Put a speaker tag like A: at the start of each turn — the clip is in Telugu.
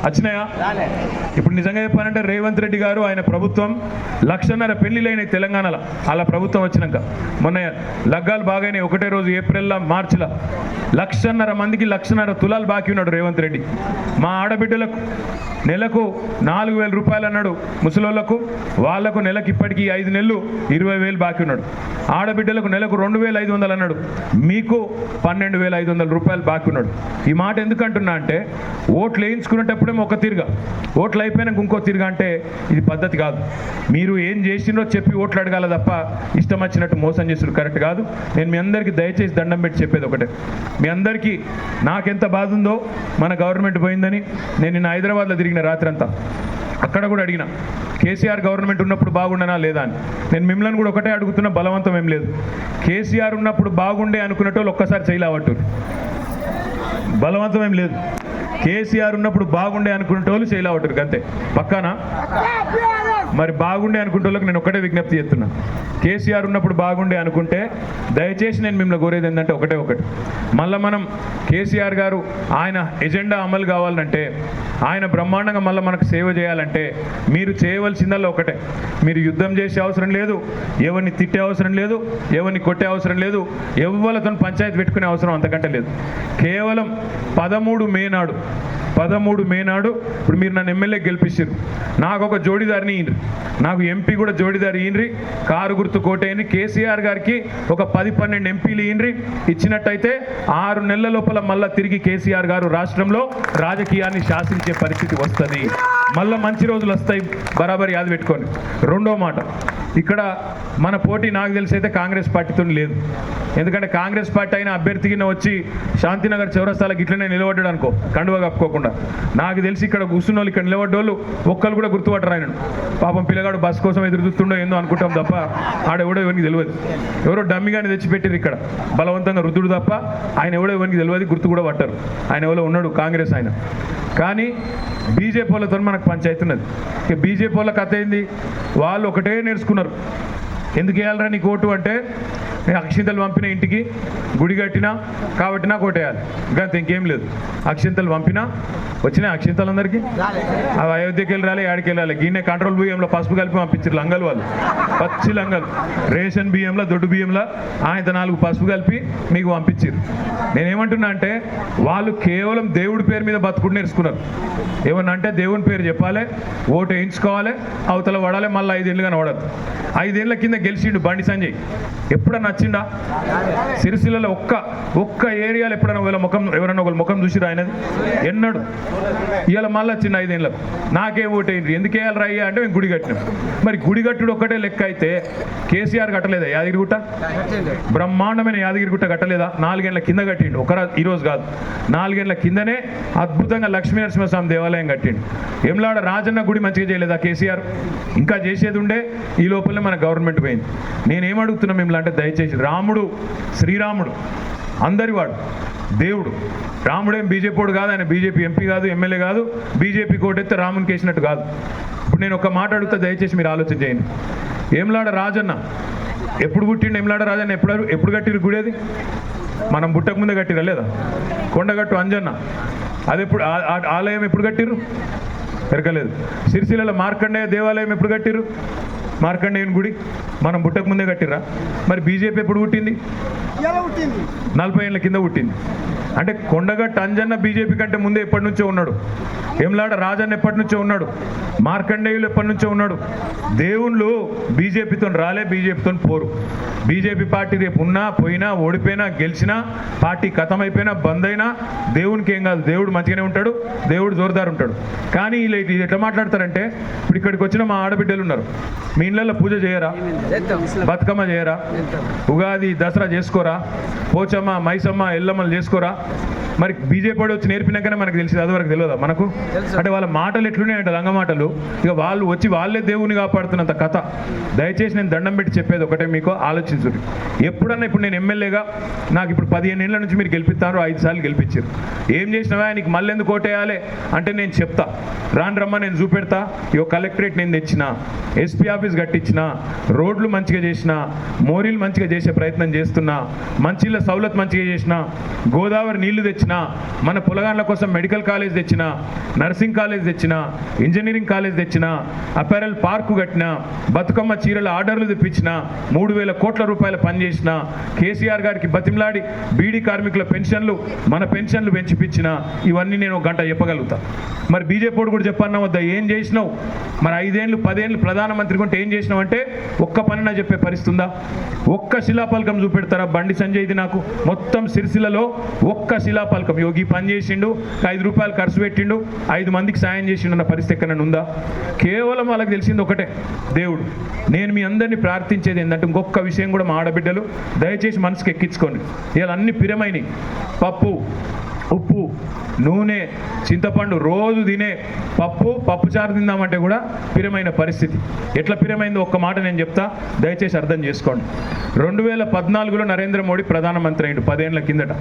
A: వచ్చినాయా? ఇప్పుడు నిజంగా చెప్పాలంటే రేవంత్ రెడ్డి గారు ఆయన ప్రభుత్వం 1,500,000 పెళ్లిలైన తెలంగాణలో అలా ప్రభుత్వం వచ్చినాక. మొన్న లగ్గాలు బాగానే ఒకటే రోజు ఏప్రిల్లో మార్చిలో 1,500,000 మందికి 1,500,000 తులాలు బాకీ ఉన్నాడు రేవంత్ రెడ్డి. మా ఆడబిడ్డలకు నెలకు 4,000 రూపాయలు అన్నాడు ముసలోళ్లకు, వాళ్లకు నెలకు ఇప్పటికీ 5 నెలలు 20,000 బాకీ ఉన్నాడు. ఆడబిడ్డలకు నెలకు 2,500 అన్నాడు, మీకు 12,500 రూపాయలు బాకీ ఉన్నాడు. ఈ మాట ఎందుకంటున్నా అంటే ఓట్లు వేయించుకునేటప్పుడేమో ఒక తీరుగా, ఓట్లు అయిపోయినాక ఇంకో తీరుగా అంటే ఇది పద్ధతి కాదు. మీరు ఏం చేసినో చెప్పి ఓట్లు అడగాల తప్ప ఇష్టం వచ్చినట్టు మోసం చేస్తున్నారు కరెక్ట్ కాదు. నేను మీ అందరికీ దయచేసి దండం పెట్టి చెప్పేది ఒకటే, మీ అందరికీ నాకెంత బాధ ఉందో మన గవర్నమెంట్ పోయిందని. నేను నిన్న హైదరాబాద్లో తిరిగిన రాత్రి అంతా, అక్కడ కూడా అడిగిన కేసీఆర్ గవర్నమెంట్ ఉన్నప్పుడు బాగుండనా లేదా అని. నేను మిమ్మల్ని కూడా ఒకటే అడుగుతున్నా, బలవంతం ఏం లేదు. కేసీఆర్ ఉన్నప్పుడు బాగుండే అనుకునేటోళ్ళు ఒక్కసారి చేయలేవట్టు, బలవంతం ఏం లేదు. కేసీఆర్ ఉన్నప్పుడు బాగుండే అనుకునేటోళ్ళు చేయలేవట్టు అంతే పక్కానా? మరి బాగుండే అనుకుంటోళ్ళకి నేను ఒకటే విజ్ఞప్తి చేస్తున్నా, కేసీఆర్ ఉన్నప్పుడు బాగుండే అనుకుంటే దయచేసి నేను మిమ్మల్ని కోరేది ఏంటంటే ఒకటి, మళ్ళీ మనం కేసీఆర్ గారు ఆయన ఎజెండా అమలు కావాలంటే, ఆయన బ్రహ్మాండంగా మళ్ళీ మనకు సేవ చేయాలంటే మీరు చేయవలసిందల్లా ఒకటే. మీరు యుద్ధం చేసే అవసరం లేదు, ఎవరిని తిట్టే అవసరం లేదు, ఎవరిని కొట్టే అవసరం లేదు, ఎవరితో పంచాయతీ పెట్టుకునే అవసరం అంతకంటే లేదు. కేవలం 13 మే నాడు ఇప్పుడు మీరు నన్ను ఎమ్మెల్యే గెలిపించారు, నాకు ఒక జోడిదారిని ఈయనరి, నాకు ఎంపీ కూడా జోడిదారి ఈయనరి, కారు గుర్తు కోటేయని. కేసీఆర్ గారికి ఒక 10-12 ఎంపీలు ఈయనరి ఇచ్చినట్టయితే 6 నెలల లోపల మళ్ళీ తిరిగి కేసీఆర్ గారు రాష్ట్రంలో రాజకీయాన్ని శాసించే పరిస్థితి వస్తుంది. మళ్ళీ మంచి రోజులు వస్తాయి, బరాబరి యాది పెట్టుకోండి. రెండో మాట, ఇక్కడ మన పోటీ నాకు తెలిసి అయితే కాంగ్రెస్ పార్టీతో లేదు. ఎందుకంటే కాంగ్రెస్ పార్టీ అయిన అభ్యర్థికి వచ్చి శాంతినగర్ చౌరస్తాలకు ఇట్లనే నిలబడ్డాడు అనుకో, కండువ కప్పుకోకుండా. నాకు తెలిసి ఇక్కడ కూర్చున్న వాళ్ళు, ఇక్కడ నిలబడ్డోళ్ళు ఒక్కరు కూడా గుర్తుపట్టరు ఆయనను. పాపం పిల్లగాడు బస్ కోసం ఎదురు చూస్తుండో ఏందో అనుకుంటాం తప్ప ఆడెవడో ఎవరికి తెలియదు. ఎవరో డమ్మిగాని తెచ్చిపెట్టారు ఇక్కడ బలవంతంగా రుద్దుడు తప్ప ఆయన ఎవడో ఎవరికి తెలియదు, గుర్తు కూడా పట్టరు. ఆయన ఎవరో ఉన్నాడు కాంగ్రెస్ ఆయన. కానీ బీజేపీ వాళ్ళతో మనకు పంచాయతీ ఉన్నది. ఇక బీజేపీ వాళ్ళ కథ ఏంది, వాళ్ళు ఒకటే నేర్చుకున్నారు. ఎందుకు వేయాలరా నీకు ఓటు అంటే, నేను అక్షింతలు పంపిన ఇంటికి, గుడి కట్టినా కాబట్టి నాకు ఓటేయాలి, ఇంకా ఇంకేం లేదు. అక్షింతలు పంపినా వచ్చినాయి అక్షింతలందరికీ, అవి అయోధ్యకి వెళ్ళి రాలే, ఏడికి వెళ్ళాలి. గిన్నె కంట్రోల్ బియ్యంలో పసుపు కలిపి పంపించారు లంగలు వాళ్ళు, పచ్చి లంగలు. రేషన్ బియ్యంలో దొడ్డు బియ్యంలో ఆయన 4 పసుపు కలిపి మీకు పంపించారు. నేనేమంటున్నా అంటే వాళ్ళు కేవలం దేవుడి పేరు మీద బతుకుడు నేర్చుకున్నారు. ఏమన్నా అంటే దేవుని పేరు చెప్పాలి, ఓటు వేయించుకోవాలి, అవతల పడాలి, మళ్ళీ 5 ఏళ్ళుగా పడదు. 5 ఏళ్ల కింద గెలిచిండు బండి సంజయ్, ఎప్పుడన్నా వచ్చిండా? సిరిసిల్లలో ఒక్క ఏరియాలో ఎప్పుడైనా ఎవరన్నా ఒకళ్ళ ముఖం చూసిరా ఆయనది? ఎన్నడు. ఇవాళ మళ్ళీ వచ్చిండు 5 ఏళ్ళకు. నాకేం ఓటు అయింది, ఎందుకు వేయాలి రయ్యా అంటే మేము గుడి కట్టినాం. మరి గుడి కట్టుడు ఒక్కటే లెక్క అయితే కేసీఆర్ కట్టలేదా యాదగిరిగుట్ట? బ్రహ్మాండమైన యాదగిరిగుట్ట కట్టలేదా? 4 ఏళ్ల కింద కట్టిండు, ఈరోజు కాదు, 4 ఏళ్ల కిందనే అద్భుతంగా లక్ష్మీ నరసింహస్వామి దేవాలయం కట్టిండు. ఎమ్లాడ రాజన్న గుడి మంచిగా చేయలేదా కేసీఆర్? ఇంకా చేసేది ఉండే, ఈ లోపలనే మన గవర్నమెంట్ పోయింది. నేనేమడుగుతున్నా మిమ్మల్ని అంటే దయచేసి, రాముడు శ్రీరాముడు అందరివాడు, దేవుడు. రాముడేం బీజేపీడు కాదు, ఆయన బీజేపీ ఎంపీ కాదు, ఎమ్మెల్యే కాదు, బీజేపీ కోటెత్తే రామునికి వేసినట్టు కాదు. ఇప్పుడు నేను ఒక మాట అడుగుతా, దయచేసి మీరు ఆలోచన చేయండి. ఏమ్లాడ రాజన్న ఎప్పుడు పుట్టిండు? ఏమ్లాడ రాజన్న ఎప్పుడు కట్టిరు గుడేది? మనం పుట్టక ముందే కట్టిరా లేదా? కొండగట్టు అంజన్న అది ఎప్పుడు, ఆలయం ఎప్పుడు కట్టిరు? పెరగలేదు. సిరిసిల్లలో మార్కండేయ దేవాలయం ఎప్పుడు కట్టిరు? మార్కండేయుని గుడి మనం పుట్టక ముందే కట్టిరా? మరి బీజేపీ ఎప్పుడు పుట్టింది? 40 ఏళ్ళ కింద పుట్టింది. అంటే కొండగట్టు అంజన్న బీజేపీ కంటే ముందే ఎప్పటి నుంచో ఉన్నాడు. ఏమ్లాడ రాజన్న ఎప్పటి నుంచో ఉన్నాడు. మార్కండేయులు ఎప్పటి నుంచో ఉన్నాడు. దేవుళ్ళు బీజేపీతో రాలే, బీజేపీతో పోరు. బీజేపీ పార్టీ రేపు ఉన్నా పోయినా, ఓడిపోయినా గెలిచినా, పార్టీ ఖతమైపోయినా బంద్ అయినా దేవునికి ఏం కాదు, దేవుడు మంచిగానే ఉంటాడు, దేవుడు జోరుదారు ఉంటాడు. కానీ వీళ్ళు ఎట్లా మాట్లాడతారంటే, ఇప్పుడు ఇక్కడికి వచ్చిన మా ఆడబిడ్డలు ఉన్నారు, మీ ఇళ్ళల్లో పూజ చేయరా? బతుకమ్మ చేయరా? ఉగాది దసరా చేసుకోరా? పోచమ్మ మైసమ్మ ఎల్లమ్మలు చేసుకోరా? మరి బీజేపీ వచ్చి నేర్పినాకనే మనకు తెలిసింది, అది వరకు తెలియదా మనకు? అంటే వాళ్ళ మాటలు ఎట్లున్నాయంటే లంగ మాటలు, ఇక వాళ్ళు వచ్చి వాళ్ళే దేవుని కాపాడుతున్నంత కథ. దయచేసి నేను దండం పెట్టి చెప్పేది ఒకటే, మీకు ఆలోచించుర్రి. ఎప్పుడన్నా ఇప్పుడు నేను ఎమ్మెల్యేగా నాకు ఇప్పుడు 15 ఏళ్ళ నుంచి మీరు గెలిపిస్తారు, 5 సార్లు గెలిపించారు. ఏం చేసినావా నీకు మళ్ళీ ఎందుకు ఓటేయాలి అంటే నేను చెప్తా, రాను రమ్మ నేను చూపెడతా. ఇక కలెక్టరేట్ నేను తెచ్చిన, ఎస్పీ ఆఫీస్ కట్టించిన, రోడ్లు మంచిగా చేసిన, మోరీలు మంచిగా చేసే ప్రయత్నం చేస్తున్నా, మంచిళ్ళ సౌలత్ మంచిగా చేసిన, గోదావరి గోదావరి నీళ్లు తెచ్చినా, మన పొలగాండ్ల కోసం మెడికల్ కాలేజ్ తెచ్చినా, నర్సింగ్ కాలేజ్ తెచ్చినా, ఇంజనీరింగ్ కాలేజ్ తెచ్చినా, అపారెల్ పార్కు కట్టినా, బతుకమ్మ చీరల ఆర్డర్లు తెప్పించిన, 3,000 కోట్ల రూపాయల పనిచేసిన, కేసీఆర్ గారికి బతిమలాడి బీడీ కార్మికుల పెన్షన్లు, మన పెన్షన్లు పెంచిపించిన, ఇవన్నీ నేను 1 గంట చెప్పగలుగుతా. మరి బీజేపీ కూడా చెప్పన్నా వద్దా, ఏం చేసినావు? మరి 5 ఏళ్ళు 10 ఏళ్ళు ప్రధానమంత్రి కొంటే ఏం చేసినావు అంటే ఒక్క పనినా చెప్పే పరిస్థితి ఉందా? ఒక్క శిలాపలకం చూపెడతారా బండి సంజయ్ది? నాకు మొత్తం సిరిసిల్లలో ఒక్క శిలాపలకం, యోగి పని చేసిండు, 5 రూపాయలు ఖర్చు పెట్టిండు, 5 మందికి సాయం చేసిండు అన్న పరిస్థితి ఎక్కడైనా ఉందా? కేవలం వాళ్ళకి తెలిసింది ఒకటే, దేవుడు. నేను మీ అందరినీ ప్రార్థించేది ఏంటంటే ఇంకొక విషయం కూడా, మా ఆడబిడ్డలు దయచేసి మనసుకు ఎక్కించుకోండి. ఇలా అన్ని పిరమైనవి, పప్పు, ఉప్పు, నూనె, చింతపండు, రోజు తినే పప్పుచారు తిందామంటే కూడా పిరమైన పరిస్థితి. ఎట్లా పిరమైందో ఒక్క మాట నేను చెప్తా, దయచేసి అర్థం చేసుకోండి. 2014లో నరేంద్ర మోడీ ప్రధానమంత్రి అయ్యిండు 10 ఏళ్ల కిందట.